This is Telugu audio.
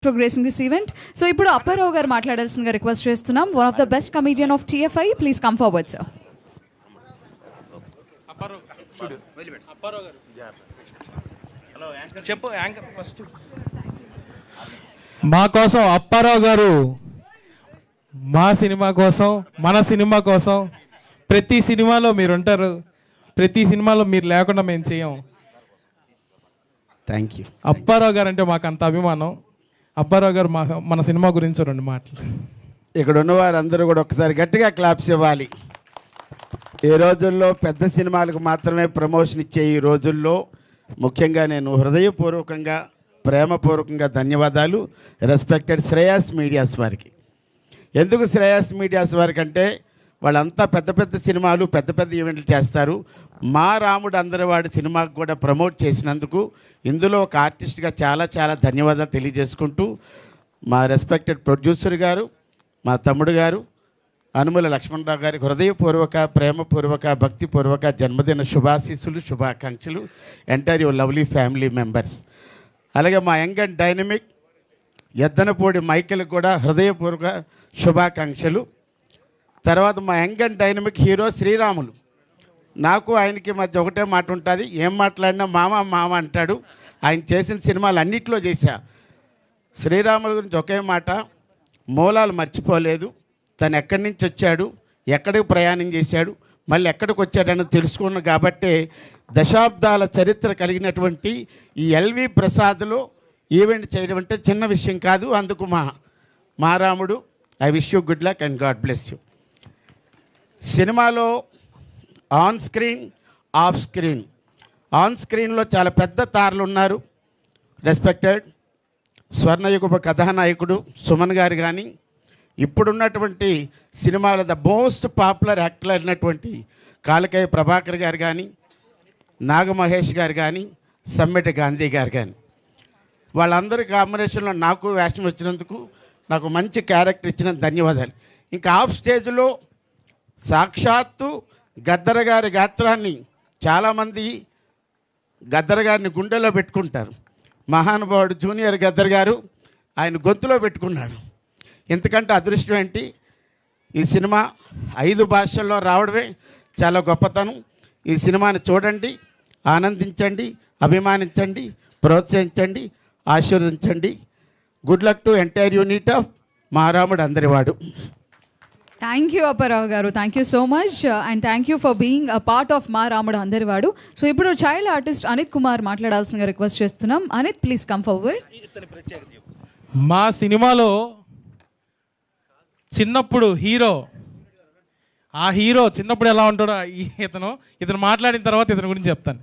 progressing this event. So ఇప్పుడు అప్పారావు గారు మాట్లాడాల్సిందిగా రిక్వెస్ట్ చేస్తున్నాం. One of the best comedian of TFI, please come forward sir. చెప్పు యాంకర్ ఫస్ట్. మా కోసం అప్పారావు గారు మా సినిమా కోసం, మన సినిమా కోసం ప్రతి సినిమాలో మీరు ఉంటారు, ప్రతి సినిమాలో మీరు లేకుండా మేము చేయం. Thank you. అప్పారావు గారు అంటే మాకు అంత అభిమానం. అప్పారావు గారు మన సినిమా గురించి రెండు మాటలు. ఇక్కడ ఉన్నవారు అందరూ కూడా ఒకసారి గట్టిగా క్లాప్స్ ఇవ్వాలి. ఈ రోజుల్లో పెద్ద సినిమాలకు మాత్రమే ప్రమోషన్ ఇచ్చే ఈ రోజుల్లో ముఖ్యంగా నేను హృదయపూర్వకంగా, ప్రేమపూర్వకంగా ధన్యవాదాలు రెస్పెక్టెడ్ శ్రేయాస్ మీడియాస్ వారికి. ఎందుకు శ్రేయాస్ మీడియాస్ వారికి అంటే వాళ్ళంతా పెద్ద పెద్ద సినిమాలు, పెద్ద పెద్ద ఈవెంట్లు చేస్తారు. మా రాముడు అందరివాడి సినిమాకు కూడా ప్రమోట్ చేసినందుకు ఇందులో ఒక ఆర్టిస్ట్గా చాలా చాలా ధన్యవాదాలు తెలియజేసుకుంటూ, మా రెస్పెక్టెడ్ ప్రొడ్యూసర్ గారు, మా తమ్ముడు గారు అనుముల లక్ష్మణరావు గారికి హృదయపూర్వక, ప్రేమపూర్వక, భక్తిపూర్వక జన్మదిన శుభాశీస్సులు, శుభాకాంక్షలు. Entire your lovely family members. అలాగే మా young and dynamic Yaddanapudi Michael కూడా హృదయపూర్వక శుభాకాంక్షలు. తర్వాత మా young and dynamic hero Sriramulu. నాకు ఆయనకి మధ్య ఒకటే మాట ఉంటుంది, ఏం మాట్లాడినా మామ మామ అంటాడు. ఆయన చేసిన సినిమాలు అన్నిట్లో చేశా. శ్రీరాముల గురించి ఒకే మాట, మూలాలు మర్చిపోలేదు. తను ఎక్కడి నుంచి వచ్చాడు, ఎక్కడికి ప్రయాణం చేశాడు, మళ్ళీ ఎక్కడికి వచ్చాడని తెలుసుకున్నాను. కాబట్టే దశాబ్దాల చరిత్ర కలిగినటువంటి ఈ ఎల్వి ప్రసాద్లో ఈవెంట్ చేయడం అంటే చిన్న విషయం కాదు. అందుకు Maa Ramudu, I wish you good luck and God bless you. సినిమాలో on screen, off screen. On స్క్రీన్లో చాలా పెద్ద తారలు ఉన్నారు. రెస్పెక్టెడ్ స్వర్ణయుగ కథానాయకుడు సుమన్ గారు కానీ, ఇప్పుడున్నటువంటి సినిమాలో ద మోస్ట్ పాపులర్ యాక్టర్ అయినటువంటి కాలకేయ ప్రభాకర్ గారు కానీ, నాగమహేష్ గారు కానీ, సమ్మెట గాంధీ గారు కానీ, వాళ్ళందరి కాంబినేషన్లో నాకు వేషం వచ్చినందుకు, నాకు మంచి క్యారెక్టర్ ఇచ్చిన ధన్యవాదాలు. ఇంకా ఆఫ్ స్టేజ్లో సాక్షాత్తు గద్దర గారి గాత్రాన్ని చాలామంది గద్దర గారిని గుండెలో పెట్టుకుంటారు. మహానుభావుడు జూనియర్ గద్దర్ గారు ఆయన గొంతులో పెట్టుకున్నాడు. ఎందుకంటే అదృష్టం ఏంటి, ఈ సినిమా 5 భాషల్లో రావడమే చాలా గొప్పతనం. ఈ సినిమాని చూడండి, ఆనందించండి, అభిమానించండి, ప్రోత్సహించండి, ఆశీర్వదించండి. Good luck to entire unit of Maa Ramudu Andarivaadu. Thank you Apparao garu, thank you so much and thank you for being a part of Maa Ramudu Andarivaadu. So ఇప్పుడు చైల్డ్ ఆర్టిస్ట్ అనిత్ కుమార్ మాట్లాడాల్సిందిగా రిక్వెస్ట్ చేస్తున్నాం. Anith, please come forward. మా సినిమాలో చిన్నప్పుడు హీరో, ఆ హీరో చిన్నప్పుడు ఎలా ఉంటాడో ఇతను మాట్లాడిన తర్వాత ఇతని గురించి చెప్తాను.